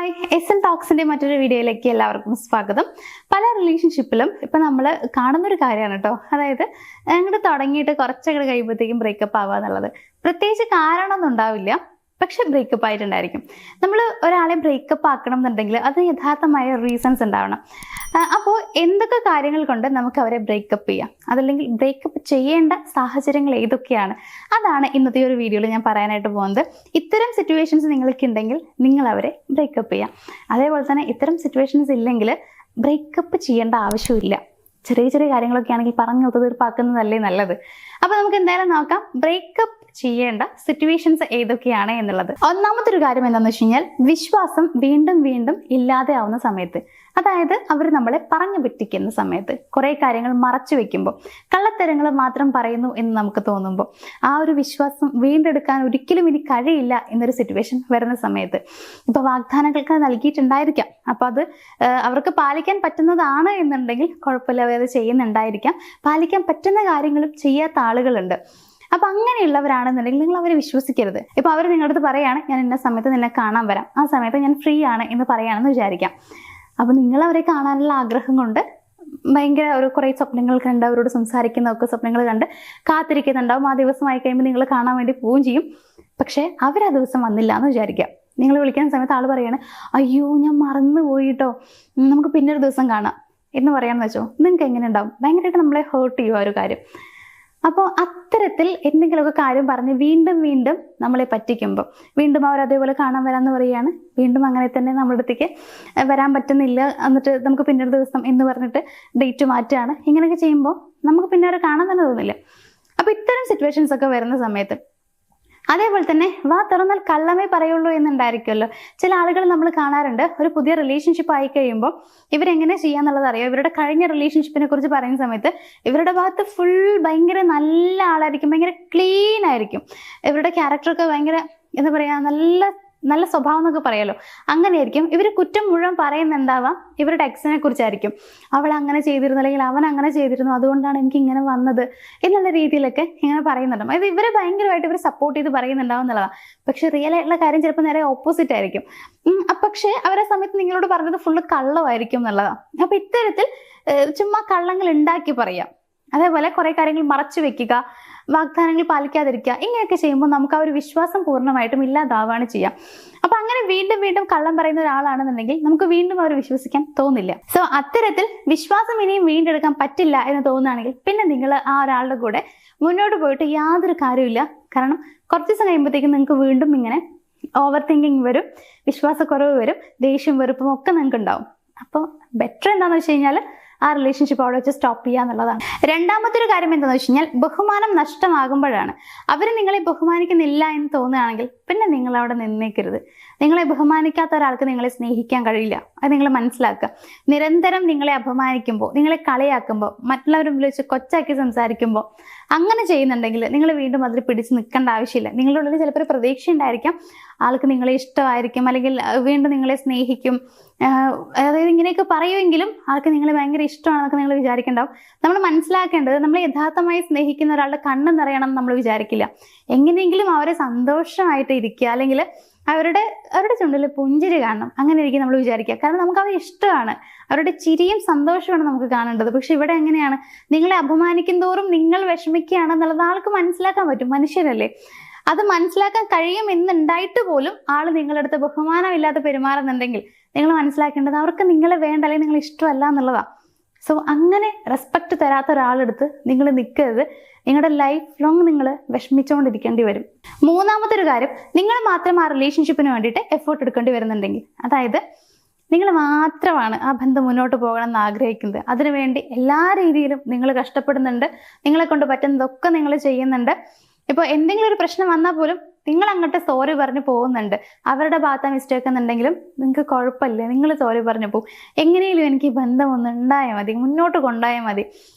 Hi, S ടോക്സിന്റെ മറ്റൊരു വീഡിയോയിലേക്ക് എല്ലാവർക്കും സ്വാഗതം. പല റിലേഷൻഷിപ്പിലും ഇപ്പം നമ്മൾ കാണുന്നൊരു കാര്യമാണ് കേട്ടോ. അതായത് അങ്ങോട്ട് തുടങ്ങിയിട്ട് കുറച്ചങ്ങോട്ട് കഴിയുമ്പോഴത്തേക്കും ബ്രേക്കപ്പ് ആവുക എന്നുള്ളത്. പ്രത്യേകിച്ച് കാരണമൊന്നും ഉണ്ടാവില്ല, പക്ഷെ ബ്രേക്കപ്പ് ആയിട്ടുണ്ടായിരിക്കും. നമ്മൾ ഒരാളെ ബ്രേക്കപ്പ് ആക്കണം എന്നുണ്ടെങ്കിൽ അതിന് യഥാർത്ഥമായ റീസൺസ് ഉണ്ടാവണം. അപ്പോൾ എന്തൊക്കെ കാര്യങ്ങൾ കൊണ്ട് നമുക്ക് അവരെ ബ്രേക്കപ്പ് ചെയ്യാം, അതല്ലെങ്കിൽ ബ്രേക്കപ്പ് ചെയ്യേണ്ട സാഹചര്യങ്ങൾ ഏതൊക്കെയാണ്, അതാണ് ഇന്നത്തെ ഒരു വീഡിയോയിൽ ഞാൻ പറയാനായിട്ട് പോകുന്നത്. ഇത്തരം സിറ്റുവേഷൻസ് നിങ്ങൾക്ക് ഉണ്ടെങ്കിൽ നിങ്ങൾ അവരെ ബ്രേക്കപ്പ് ചെയ്യാം. അതേപോലെ തന്നെ ഇത്തരം സിറ്റുവേഷൻസ് ഇല്ലെങ്കിൽ ബ്രേക്കപ്പ് ചെയ്യേണ്ട ആവശ്യമില്ല. ചെറിയ ചെറിയ കാര്യങ്ങളൊക്കെ ആണെങ്കിൽ പറഞ്ഞ് ഒത്തുതീർപ്പാക്കുന്നതല്ലേ നല്ലത്. അപ്പോൾ നമുക്ക് എന്തായാലും നോക്കാം ബ്രേക്കപ്പ് ചെയ്യേണ്ട സിറ്റുവേഷൻസ് ഏതൊക്കെയാണ് എന്നുള്ളത്. ഒന്നാമത്തെ ഒരു കാര്യം എന്താണെന്ന് വെച്ച് കഴിഞ്ഞാൽ, വിശ്വാസം വീണ്ടും വീണ്ടും ഇല്ലാതെ ആവുന്ന സമയത്ത്. അതായത് അവർ നമ്മളെ പറഞ്ഞു പറ്റിക്കുന്ന സമയത്ത്, കുറേ കാര്യങ്ങൾ മറച്ചു വെക്കുമ്പോൾ, കള്ളത്തരങ്ങൾ മാത്രം പറയുന്നു എന്ന് നമുക്ക് തോന്നുമ്പോൾ, ആ ഒരു വിശ്വാസം വീണ്ടെടുക്കാൻ ഒരിക്കലും ഇനി കഴിയില്ല എന്നൊരു സിറ്റുവേഷൻ വരുന്ന സമയത്ത്, ഇപ്പോൾ വാഗ്ദാനങ്ങൾക്ക് നൽകിയിട്ടുണ്ടായിരിക്കാം, അപ്പോൾ അത് അവർക്ക് പാലിക്കാൻ പറ്റുന്നതാണ് എന്നുണ്ടെങ്കിൽ കുഴപ്പമില്ല, അവർ ചെയ്യുന്നുണ്ടായിരിക്കാം. പാലിക്കാൻ പറ്റുന്ന കാര്യങ്ങളും ചെയ്യാത്ത ആളുകളുണ്ട്. അപ്പൊ അങ്ങനെയുള്ളവരാണെന്നുണ്ടെങ്കിൽ നിങ്ങൾ അവരെ വിശ്വസിക്കരുത്. ഇപ്പൊ അവർ നിങ്ങളുടെ അടുത്ത് പറയാണ്, ഞാൻ ഇന്ന സമയത്ത് നിന്നെ കാണാൻ വരാം, ആ സമയത്ത് ഞാൻ ഫ്രീ ആണ് എന്ന് പറയാണെന്ന് വിചാരിക്കാം. അപ്പൊ നിങ്ങൾ അവരെ കാണാനുള്ള ആഗ്രഹം കൊണ്ട് ഭയങ്കര കുറേ സ്വപ്നങ്ങൾ കണ്ട് അവരോട് സംസാരിക്കുന്നതൊക്കെ സ്വപ്നങ്ങൾ കണ്ട് കാത്തിരിക്കുന്നുണ്ടാവും. ആ ദിവസമായി കഴിയുമ്പോൾ നിങ്ങൾ കാണാൻ വേണ്ടി പോവുകയും ചെയ്യും. പക്ഷെ അവർ ആ ദിവസം വന്നില്ല എന്ന് വിചാരിക്കാം. നിങ്ങൾ വിളിക്കുന്ന സമയത്ത് ആൾ പറയാണ്, അയ്യോ ഞാൻ മറന്നു പോയിട്ടോ, നമുക്ക് പിന്നൊരു ദിവസം കാണാം എന്ന് പറയാമെന്ന് വെച്ചോ. നിങ്ങൾക്ക് എങ്ങനെ ഉണ്ടാവും? ഭയങ്കരമായിട്ട് നമ്മളെ ഹേർട്ട് ചെയ്യുക ഒരു കാര്യം. അപ്പോൾ അത്തരത്തിൽ എന്തെങ്കിലുമൊക്കെ കാര്യം പറഞ്ഞ് വീണ്ടും വീണ്ടും നമ്മളെ പറ്റിക്കുമ്പോൾ, വീണ്ടും അവർ അതേപോലെ കാണാൻ വരാമെന്ന് പറയുകയാണ്, വീണ്ടും അങ്ങനെ തന്നെ നമ്മുടെ അടുത്തേക്ക് വരാൻ പറ്റുന്നില്ല, എന്നിട്ട് നമുക്ക് പിന്നൊരു ദിവസം എന്ന് പറഞ്ഞിട്ട് ഡേറ്റ് മാറ്റുകയാണ്. ഇങ്ങനെയൊക്കെ ചെയ്യുമ്പോൾ നമുക്ക് പിന്നെ അവരെ കാണാൻ തന്നെ തോന്നില്ല. അപ്പോൾ ഇത്തരം സിറ്റുവേഷൻസ് ഒക്കെ വരുന്ന സമയത്ത്, അതേപോലെ തന്നെ വാ തുറന്നാൽ കള്ളമേ പറയുള്ളൂ എന്നുണ്ടായിരിക്കുമല്ലോ. ചില ആളുകൾ നമ്മൾ കാണാറുണ്ട്, ഒരു പുതിയ റിലേഷൻഷിപ്പ് ആയി കഴിയുമ്പോൾ ഇവരെങ്ങനെ ചെയ്യാന്നുള്ളത് അറിയാം. ഇവരുടെ കഴിഞ്ഞ റിലേഷൻഷിപ്പിനെ കുറിച്ച് പറയുന്ന സമയത്ത് ഇവരുടെ ഭാഗത്ത് ഫുൾ ഭയങ്കര നല്ല ആളായിരിക്കും, ഭയങ്കര ക്ലീൻ ആയിരിക്കും. ഇവരുടെ ക്യാരക്ടറൊക്കെ ഭയങ്കര എന്താ പറയുക, നല്ല സ്വഭാവം എന്നൊക്കെ പറയാലോ, അങ്ങനെയായിരിക്കും. ഇവർ കുറ്റം മുഴുവൻ പറയുന്നുണ്ടാവാം ഇവരുടെ എക്സിനെ കുറിച്ചായിരിക്കും. അവൾ അങ്ങനെ ചെയ്തിരുന്നു, അല്ലെങ്കിൽ അവൻ അങ്ങനെ ചെയ്തിരുന്നു, അതുകൊണ്ടാണ് എനിക്ക് ഇങ്ങനെ വന്നത് എന്നുള്ള രീതിയിലൊക്കെ ഇങ്ങനെ പറയുന്നുണ്ടാവും. അതായത് ഇവരെ ഭയങ്കരമായിട്ട് ഇവർ സപ്പോർട്ട് ചെയ്ത് പറയുന്നുണ്ടാവും എന്നുള്ളതാണ്. പക്ഷെ റിയൽ ആയിട്ടുള്ള കാര്യം ചിലപ്പോൾ നേരെ ഓപ്പോസിറ്റ് ആയിരിക്കും. പക്ഷേ അവരെ സമയത്ത് നിങ്ങളോട് പറഞ്ഞത് ഫുള്ള് കള്ളമായിരിക്കും എന്നുള്ളതാണ്. അപ്പൊ ഇത്തരത്തിൽ ചുമ്മാ കള്ളങ്ങൾ ഉണ്ടാക്കി പറയാം, അതേപോലെ കുറെ കാര്യങ്ങൾ മറച്ചു വെക്കുക, വാഗ്ദാനങ്ങൾ പാലിക്കാതിരിക്കുക, ഇങ്ങനെയൊക്കെ ചെയ്യുമ്പോൾ നമുക്ക് ആ ഒരു വിശ്വാസം പൂർണ്ണമായിട്ടും ഇല്ലാതാവുകയാണ് ചെയ്യുക. അപ്പൊ അങ്ങനെ വീണ്ടും വീണ്ടും കള്ളം പറയുന്ന ഒരാളാണെന്നുണ്ടെങ്കിൽ നമുക്ക് വീണ്ടും അവർ വിശ്വസിക്കാൻ തോന്നില്ല. സോ അത്തരത്തിൽ വിശ്വാസം ഇനിയും വീണ്ടെടുക്കാൻ പറ്റില്ല എന്ന് തോന്നുകയാണെങ്കിൽ പിന്നെ നിങ്ങൾ ആ ഒരാളുടെ കൂടെ മുന്നോട്ട് പോയിട്ട് യാതൊരു കാര്യമില്ല. കാരണം കുറച്ച് ദിവസം കഴിയുമ്പോഴത്തേക്കും നിങ്ങൾക്ക് വീണ്ടും ഇങ്ങനെ ഓവർ തിങ്കിങ് വരും, വിശ്വാസക്കുറവ് വരും, ദേഷ്യം വെറുപ്പും ഒക്കെ നിങ്ങൾക്ക് ഉണ്ടാവും. അപ്പോൾ ബെറ്റർ എന്താണെന്ന് വെച്ച് കഴിഞ്ഞാൽ ആ റിലേഷൻഷിപ്പ് അവിടെ വെച്ച് സ്റ്റോപ്പ് ചെയ്യുക എന്നുള്ളതാണ്. രണ്ടാമത്തെ ഒരു കാര്യം എന്താണെന്ന് വെച്ച് കഴിഞ്ഞാൽ, ബഹുമാനം നഷ്ടമാകുമ്പോഴാണ്. അവർ നിങ്ങളെ ബഹുമാനിക്കുന്നില്ല എന്ന് തോന്നുകയാണെങ്കിൽ പിന്നെ നിങ്ങൾ അവിടെ നിന്നേക്കരുത്. നിങ്ങളെ ബഹുമാനിക്കാത്ത ഒരാൾക്ക് നിങ്ങളെ സ്നേഹിക്കാൻ കഴിയില്ല, അത് നിങ്ങൾ മനസ്സിലാക്കുക. നിരന്തരം നിങ്ങളെ അപമാനിക്കുമ്പോൾ, നിങ്ങളെ കളിയാക്കുമ്പോൾ, മറ്റുള്ളവരും വിളിച്ച് കൊച്ചാക്കി സംസാരിക്കുമ്പോൾ, അങ്ങനെ ചെയ്യുന്നുണ്ടെങ്കിൽ നിങ്ങൾ വീണ്ടും അതിൽ പിടിച്ച് നിൽക്കേണ്ട ആവശ്യമില്ല. നിങ്ങളുടെ ഉള്ളിൽ ചിലപ്പോൾ ഒരു പ്രതീക്ഷ ഉണ്ടായിരിക്കാം, ആൾക്ക് നിങ്ങളെ ഇഷ്ടമായിരിക്കും, അല്ലെങ്കിൽ വീണ്ടും നിങ്ങളെ സ്നേഹിക്കും, അതായത് ഇങ്ങനെയൊക്കെ പറയുമെങ്കിലും ആൾക്ക് നിങ്ങളെ ഭയങ്കര ഇഷ്ടമാണെന്നൊക്കെ നിങ്ങൾ വിചാരിക്കേണ്ടാവും. നമ്മൾ മനസ്സിലാക്കേണ്ടത്, നമ്മൾ യഥാർത്ഥമായി സ്നേഹിക്കുന്ന ഒരാളുടെ കണ്ണ് നിറയണം നമ്മൾ വിചാരിക്കില്ല. എങ്ങനെയെങ്കിലും അവരെ സന്തോഷമായിട്ട് ഇരിക്കുക, അല്ലെങ്കിൽ അവരുടെ ചുണ്ടിൽ പുഞ്ചിരി കാണണം, അങ്ങനെ ഇരിക്കും നമ്മൾ വിചാരിക്കുക. കാരണം നമുക്ക് അവരെ ഇഷ്ടമാണ്, അവരുടെ ചിരിയും സന്തോഷമാണ് നമുക്ക് കാണേണ്ടത്. പക്ഷെ ഇവിടെ എങ്ങനെയാണ്, നിങ്ങളെ അപമാനിക്കും തോറും നിങ്ങൾ വിഷമിക്കുകയാണെന്നുള്ളത് ആൾക്ക് മനസ്സിലാക്കാൻ പറ്റും, മനുഷ്യരല്ലേ. അത് മനസ്സിലാക്കാൻ കഴിയും എന്നുണ്ടായിട്ട് പോലും ആള് നിങ്ങളുടെ അടുത്ത് ബഹുമാനമില്ലാതെ പെരുമാറുന്നുണ്ടെങ്കിൽ നിങ്ങൾ മനസ്സിലാക്കേണ്ടത് അവർക്ക് നിങ്ങളെ വേണ്ട, അല്ലെങ്കിൽ നിങ്ങൾ ഇഷ്ടമല്ല എന്നുള്ളതാണ്. സോ അങ്ങനെ റെസ്പെക്ട് തരാത്ത ഒരാളെടുത്ത് നിങ്ങൾ നിൽക്കരുത്. നിങ്ങളുടെ ലൈഫ് ലോങ് നിങ്ങൾ വിഷമിച്ചുകൊണ്ടിരിക്കേണ്ടി വരും. മൂന്നാമത്തെ ഒരു കാര്യം, നിങ്ങൾ മാത്രം ആ റിലേഷൻഷിപ്പിന് വേണ്ടിയിട്ട് എഫേർട്ട് എടുക്കേണ്ടി വരുന്നുണ്ടെങ്കിൽ, അതായത് നിങ്ങൾ മാത്രമാണ് ആ ബന്ധം മുന്നോട്ട് പോകണം എന്ന് ആഗ്രഹിക്കുന്നത്, അതിനുവേണ്ടി എല്ലാ രീതിയിലും നിങ്ങൾ കഷ്ടപ്പെടുന്നുണ്ട്, നിങ്ങളെ കൊണ്ട് പറ്റുന്നതൊക്കെ നിങ്ങൾ ചെയ്യുന്നുണ്ട്. ഇപ്പോൾ എന്തെങ്കിലും ഒരു പ്രശ്നം വന്നാൽ പോലും നിങ്ങൾ അങ്ങോട്ട് സോറി പറഞ്ഞ് പോകുന്നുണ്ട്. അവരുടെ ഭാഗത്ത് മിസ്റ്റേക്ക് എന്നുണ്ടെങ്കിലും നിങ്ങൾക്ക് കുഴപ്പമില്ല, നിങ്ങൾ സോറി പറഞ്ഞു പോകും. എങ്ങനെയും എനിക്ക് ഈ ബന്ധം ഒന്ന് ഉണ്ടായാൽ മതി, മുന്നോട്ട് കൊണ്ടുപോയാൽ മതി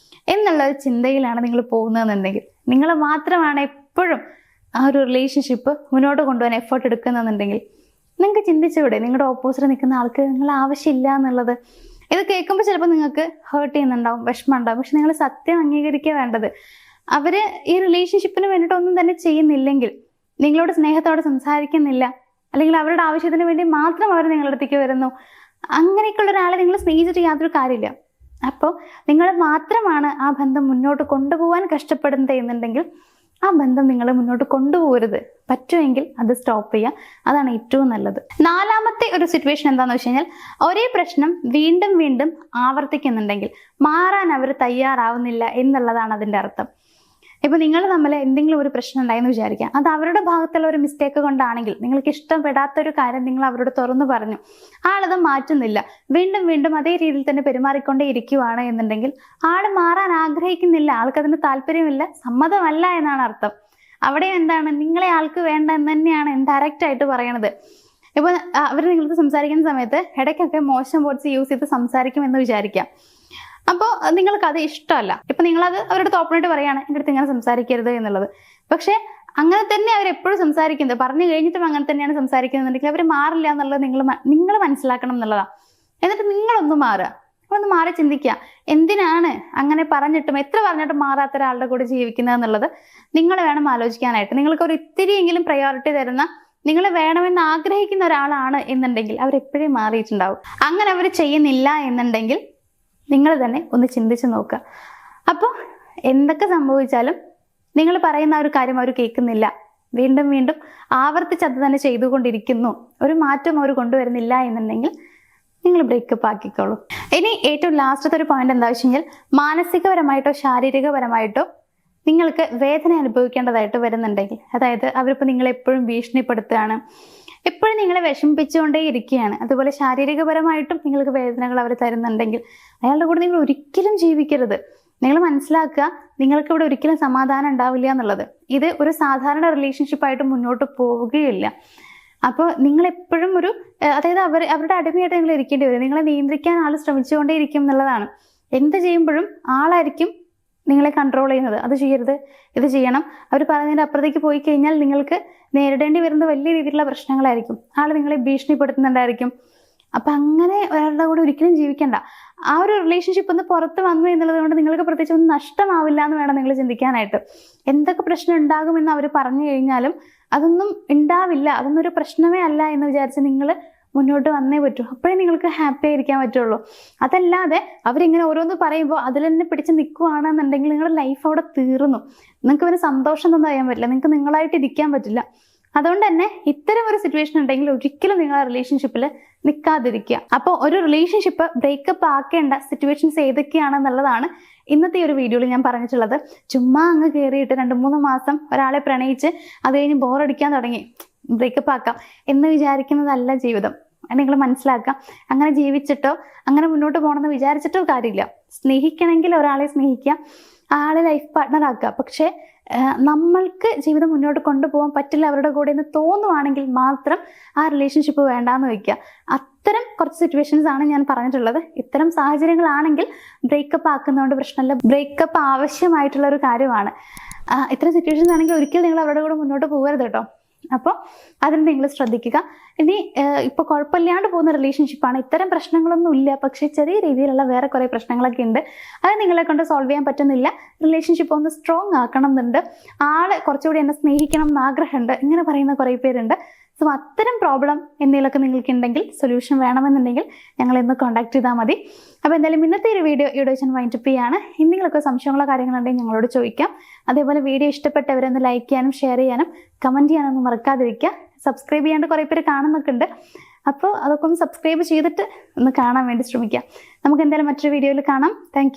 എന്നുള്ള ഒരു ചിന്തയിലാണ് നിങ്ങൾ പോകുന്നതെന്നുണ്ടെങ്കിൽ, നിങ്ങൾ മാത്രമാണ് എപ്പോഴും ആ ഒരു റിലേഷൻഷിപ്പ് മുന്നോട്ട് കൊണ്ടുപോകാൻ എഫേർട്ട് എടുക്കുന്നതെന്നുണ്ടെങ്കിൽ, നിങ്ങൾക്ക് ചിന്തിച്ചുകൂടെ നിങ്ങളുടെ ഓപ്പോസിറ്റ് നിൽക്കുന്ന ആൾക്ക് നിങ്ങൾ ആവശ്യമില്ല എന്നുള്ളത്? ഇത് കേൾക്കുമ്പോൾ ചിലപ്പോൾ നിങ്ങൾക്ക് ഹേർട്ട് ചെയ്യുന്നുണ്ടാവും, വിഷമം ഉണ്ടാവും. പക്ഷെ നിങ്ങൾ സത്യം അംഗീകരിക്കുക വേണ്ടത്, അവര് ഈ റിലേഷൻഷിപ്പിന് വേണ്ടിയിട്ട് ഒന്നും തന്നെ ചെയ്യുന്നില്ലെങ്കിൽ, നിങ്ങളോട് സ്നേഹത്തോടെ സംസാരിക്കുന്നില്ല, അല്ലെങ്കിൽ അവരുടെ ആവശ്യത്തിന് വേണ്ടി മാത്രം അവർ നിങ്ങളുടെ അടുത്തേക്ക് വരുന്നു. അങ്ങനെയൊക്കെയുള്ള ഒരാളെ നിങ്ങൾ സ്നേഹിച്ചിട്ട് യാതൊരു കാര്യമില്ല. അപ്പോൾ നിങ്ങൾ മാത്രമാണ് ആ ബന്ധം മുന്നോട്ട് കൊണ്ടുപോകാൻ കഷ്ടപ്പെടുന്നത് എന്നുണ്ടെങ്കിൽ ആ ബന്ധം നിങ്ങൾ മുന്നോട്ട് കൊണ്ടുപോകരുത്. പറ്റുമെങ്കിൽ അത് സ്റ്റോപ്പ് ചെയ്യുക. അതാണ് ഏറ്റവും നല്ലത്. 4ാമത്തെ ഒരു സിറ്റുവേഷൻ എന്താണെന്ന് വെച്ച് കഴിഞ്ഞാൽ, ഒരേ പ്രശ്നം വീണ്ടും വീണ്ടും ആവർത്തിക്കുന്നുണ്ടെങ്കിൽ മാറാൻ അവർ തയ്യാറാവുന്നില്ല എന്നുള്ളതാണ് അതിൻ്റെ അർത്ഥം. ഇപ്പൊ നിങ്ങൾ തമ്മിൽ എന്തെങ്കിലും ഒരു പ്രശ്നം ഉണ്ടായെന്ന് വിചാരിക്കാം. അത് അവരുടെ ഭാഗത്തുള്ള ഒരു മിസ്റ്റേക്ക് കൊണ്ടാണെങ്കിൽ, നിങ്ങൾക്ക് ഇഷ്ടപ്പെടാത്തൊരു കാര്യം നിങ്ങൾ അവരോട് തുറന്നു പറഞ്ഞു, ആളത് മാറ്റുന്നില്ല, വീണ്ടും വീണ്ടും അതേ രീതിയിൽ തന്നെ പെരുമാറിക്കൊണ്ടേ ഇരിക്കുവാണ് എന്നുണ്ടെങ്കിൽ ആൾ മാറാൻ ആഗ്രഹിക്കുന്നില്ല, ആൾക്കതിന് താല്പര്യമില്ല, സമ്മതമല്ല എന്നാണ് അർത്ഥം. അവിടെ എന്താണ്, നിങ്ങളെ ആൾക്ക് വേണ്ട എന്ന് തന്നെയാണ് ഇൻഡയറക്റ്റ് ആയിട്ട് പറയണത്. ഇപ്പൊ അവർ നിങ്ങൾക്ക് സംസാരിക്കുന്ന സമയത്ത് ഇടയ്ക്കൊക്കെ മോശം വേർഡ്സ് യൂസ് ചെയ്ത് സംസാരിക്കും എന്ന് വിചാരിക്കാം. അപ്പോൾ നിങ്ങൾക്ക് അത് ഇഷ്ടമല്ല. ഇപ്പൊ നിങ്ങളത് അവരുടെ ഓപ്പണായിട്ട് പറയാണ്, എൻ്റെ അടുത്ത് ഇങ്ങനെ സംസാരിക്കരുത് എന്നുള്ളത്. പക്ഷെ അങ്ങനെ തന്നെ അവരെപ്പോഴും സംസാരിക്കുന്നത്, പറഞ്ഞു കഴിഞ്ഞിട്ടും അങ്ങനെ തന്നെയാണ് സംസാരിക്കുന്നുണ്ടെങ്കിൽ അവർ മാറില്ല എന്നുള്ളത് നിങ്ങൾ മനസ്സിലാക്കണം എന്നുള്ളതാണ്. എന്നിട്ട് നിങ്ങളൊന്ന് മാറുക, നിങ്ങളൊന്ന് മാറി ചിന്തിക്കുക, എന്തിനാണ് അങ്ങനെ പറഞ്ഞിട്ടും എത്ര പറഞ്ഞിട്ടും മാറാത്ത ഒരാളുടെ കൂടെ ജീവിക്കുന്നത് എന്നുള്ളത് നിങ്ങൾ വേണം ആലോചിക്കാനായിട്ട്. നിങ്ങൾക്ക് ഒരു ഇത്തിരിയെങ്കിലും പ്രയോറിറ്റി തരുന്ന, നിങ്ങൾ വേണമെന്ന് ആഗ്രഹിക്കുന്ന ഒരാളാണ് എന്നുണ്ടെങ്കിൽ അവരെപ്പോഴും മാറിയിട്ടുണ്ടാവും. അങ്ങനെ അവർ ചെയ്യുന്നില്ല എന്നുണ്ടെങ്കിൽ നിങ്ങൾ തന്നെ ഒന്ന് ചിന്തിച്ച് നോക്കുക. അപ്പോൾ എന്തൊക്കെ സംഭവിച്ചാലും നിങ്ങൾ പറയുന്ന ഒരു കാര്യം അവർ കേൾക്കുന്നില്ല, വീണ്ടും വീണ്ടും ആവർത്തിച്ച് അത് തന്നെ ചെയ്തുകൊണ്ടിരിക്കുന്നു, ഒരു മാറ്റം അവർ കൊണ്ടുവരുന്നില്ല എന്നുണ്ടെങ്കിൽ നിങ്ങൾ ബ്രേക്കപ്പ് ആക്കിക്കോളൂ. ഇനി ഏറ്റവും ലാസ്റ്റത്തെ ഒരു പോയിന്റ് എന്താ വെച്ച് കഴിഞ്ഞാൽ, മാനസികപരമായിട്ടോ ശാരീരികപരമായിട്ടോ നിങ്ങൾക്ക് വേദന അനുഭവിക്കേണ്ടതായിട്ട് വരുന്നുണ്ടെങ്കിൽ, അതായത് അവരിപ്പോൾ നിങ്ങളെ എപ്പോഴും ഭീഷണിപ്പെടുത്തുകയാണ്, എപ്പോഴും നിങ്ങളെ വിഷമിപ്പിച്ചുകൊണ്ടേ ഇരിക്കുകയാണ്, അതുപോലെ ശാരീരികപരമായിട്ടും നിങ്ങൾക്ക് വേദനകൾ അവർ തരുന്നുണ്ടെങ്കിൽ അയാളുടെ കൂടെ നിങ്ങൾ ഒരിക്കലും ജീവിക്കരുത്. നിങ്ങൾ മനസ്സിലാക്കുക, നിങ്ങൾക്ക് ഇവിടെ ഒരിക്കലും സമാധാനം ഉണ്ടാവില്ല എന്നുള്ളത്. ഇത് ഒരു സാധാരണ റിലേഷൻഷിപ്പായിട്ട് മുന്നോട്ട് പോവുകയില്ല. അപ്പോൾ നിങ്ങൾ എപ്പോഴും ഒരു, അതായത് അവരുടെ അടിമയായിട്ട് നിങ്ങൾ ഇരിക്കേണ്ടി വരും. നിങ്ങളെ നിയന്ത്രിക്കാൻ ആൾ ശ്രമിച്ചുകൊണ്ടേ ഇരിക്കും എന്നുള്ളതാണ്. എന്ത് ചെയ്യുമ്പോഴും ആളായിരിക്കും നിങ്ങളെ കൺട്രോൾ ചെയ്യുന്നത്. അത് ചെയ്യരുത്, ഇത് ചെയ്യണം. അവർ പറയുന്നതിൻ്റെ അപ്പുറത്തേക്ക് പോയി കഴിഞ്ഞാൽ നിങ്ങൾക്ക് നേരിടേണ്ടി വരുന്നത് വലിയ രീതിയിലുള്ള പ്രശ്നങ്ങളായിരിക്കും. ആൾ നിങ്ങളെ ഭീഷണിപ്പെടുത്തുന്നുണ്ടായിരിക്കും. അപ്പം അങ്ങനെ ഒരാളുടെ കൂടെ ഒരിക്കലും ജീവിക്കണ്ട. ആ ഒരു റിലേഷൻഷിപ്പ് ഒന്ന് പുറത്ത് വന്നു എന്നുള്ളത് കൊണ്ട് നിങ്ങൾക്ക് പ്രത്യേകിച്ച് ഒന്നും നഷ്ടമാവില്ല എന്ന് വേണം നിങ്ങൾ ചിന്തിക്കാനായിട്ട്. എന്തൊക്കെ പ്രശ്നം ഉണ്ടാകുമെന്ന് അവർ പറഞ്ഞു കഴിഞ്ഞാലും അതൊന്നും ഉണ്ടാവില്ല, അതൊന്നും ഒരു പ്രശ്നമേ അല്ല എന്ന് വിചാരിച്ച് നിങ്ങൾ മുന്നോട്ട് വന്നേ പറ്റൂ. അപ്പോഴേ നിങ്ങൾക്ക് ഹാപ്പി ആയിരിക്കാൻ പറ്റുള്ളൂ. അതല്ലാതെ അവരിങ്ങനെ ഓരോന്ന് പറയുമ്പോൾ അതിൽ തന്നെ പിടിച്ച് നിൽക്കുകയാണെന്നുണ്ടെങ്കിൽ നിങ്ങളുടെ ലൈഫ് അവിടെ തീർന്നു. നിങ്ങൾക്ക് പിന്നെ സന്തോഷം ഒന്നും അറിയാൻ പറ്റില്ല, നിങ്ങൾക്ക് നിങ്ങളായിട്ട് ഇരിക്കാൻ പറ്റില്ല. അതുകൊണ്ട് തന്നെ ഇത്തരം ഒരു സിറ്റുവേഷൻ ഉണ്ടെങ്കിൽ ഒരിക്കലും നിങ്ങൾ ആ റിലേഷൻഷിപ്പിൽ നിൽക്കാതിരിക്കുക. അപ്പോൾ ഒരു റിലേഷൻഷിപ്പ് ബ്രേക്കപ്പ് ആക്കേണ്ട സിറ്റുവേഷൻസ് ഏതൊക്കെയാണെന്നുള്ളതാണ് ഇന്നത്തെ ഒരു വീഡിയോയിൽ ഞാൻ പറഞ്ഞിട്ടുള്ളത്. ചുമ്മാ അങ്ങ് കയറിയിട്ട് 2-3 മാസം ഒരാളെ പ്രണയിച്ച് അത് കഴിഞ്ഞ് ബോറടിക്കാൻ തുടങ്ങി ബ്രേക്കപ്പ് ആക്കാം എന്ന് വിചാരിക്കുന്നതല്ല ജീവിതം. നിങ്ങൾ മനസ്സിലാക്കാം. അങ്ങനെ ജീവിച്ചിട്ടോ അങ്ങനെ മുന്നോട്ട് പോകണമെന്ന് വിചാരിച്ചിട്ടോ കാര്യമില്ല. സ്നേഹിക്കണമെങ്കിൽ ഒരാളെ സ്നേഹിക്കുക, ആളെ ലൈഫ് പാർട്ട്ണർ ആക്കുക. പക്ഷേ നമ്മൾക്ക് ജീവിതം മുന്നോട്ട് കൊണ്ടുപോകാൻ പറ്റില്ല അവരുടെ കൂടെ എന്ന് തോന്നുവാണെങ്കിൽ മാത്രം ആ റിലേഷൻഷിപ്പ് വേണ്ടാന്ന് വെക്കുക. അത്തരം കുറച്ച് സിറ്റുവേഷൻസ് ആണ് ഞാൻ പറഞ്ഞിട്ടുള്ളത്. ഇത്തരം സാഹചര്യങ്ങളാണെങ്കിൽ ബ്രേക്കപ്പ് ആക്കുന്നതുകൊണ്ട് പ്രശ്നമില്ല. ബ്രേക്കപ്പ് ആവശ്യമായിട്ടുള്ള ഒരു കാര്യമാണ്. ഇത്തരം സിറ്റുവേഷൻസ് ആണെങ്കിൽ ഒരിക്കലും നിങ്ങൾ അവരുടെ കൂടെ മുന്നോട്ട് പോകരുത് കേട്ടോ. അപ്പോൾ അതിന് നിങ്ങൾ ശ്രദ്ധിക്കുക. ഇനി ഇപ്പോൾ കുഴപ്പമില്ലാണ്ട് പോകുന്ന റിലേഷൻഷിപ്പാണ്, ഇത്തരം പ്രശ്നങ്ങളൊന്നും ഇല്ല, പക്ഷേ ചെറിയ രീതിയിലുള്ള വേറെ കുറേ പ്രശ്നങ്ങളൊക്കെ ഉണ്ട്, അത് നിങ്ങളെ കൊണ്ട് സോൾവ് ചെയ്യാൻ പറ്റുന്നില്ല, റിലേഷൻഷിപ്പ് ഒന്ന് സ്ട്രോങ് ആക്കണം എന്നുണ്ട്, ആള് കുറച്ചുകൂടി എന്നെ സ്നേഹിക്കണം എന്ന് ആഗ്രഹമുണ്ട്, ഇങ്ങനെ പറയുന്ന കുറേ പേരുണ്ട്. സോ അത്തരം പ്രോബ്ലം എന്തെങ്കിലുമൊക്കെ നിങ്ങൾക്ക് ഉണ്ടെങ്കിൽ, സൊല്യൂഷൻ വേണമെന്നുണ്ടെങ്കിൽ ഞങ്ങളെന്ന് കോൺടാക്ട് ചെയ്താൽ മതി. അപ്പോൾ എന്തായാലും ഇന്നത്തെ ഒരു വീഡിയോ ഇവിടെ വെച്ച് വൈൻഡപ്പ് ചെയ്യാണ്. എന്തെങ്കിലുമൊക്കെ സംശയങ്ങളോ കാര്യങ്ങളുണ്ടെങ്കിൽ ഞങ്ങളോട് ചോദിക്കാം. അതേപോലെ വീഡിയോ ഇഷ്ടപ്പെട്ടവരൊന്ന് ലൈക്ക് ചെയ്യാനും ഷെയർ ചെയ്യാനും കമൻറ്റ് ചെയ്യാനൊന്നും മറക്കാതിരിക്കുക. സബ്സ്ക്രൈബ് ചെയ്യാണ്ട് കുറേ പേര് കാണുന്നൊക്കെ ഉണ്ട്. അപ്പോൾ അതൊക്കെ ഒന്ന് സബ്സ്ക്രൈബ് ചെയ്തിട്ട് ഒന്ന് കാണാൻ വേണ്ടി ശ്രമിക്കാം. നമുക്ക് എന്തായാലും മറ്റൊരു വീഡിയോയിൽ കാണാം. താങ്ക്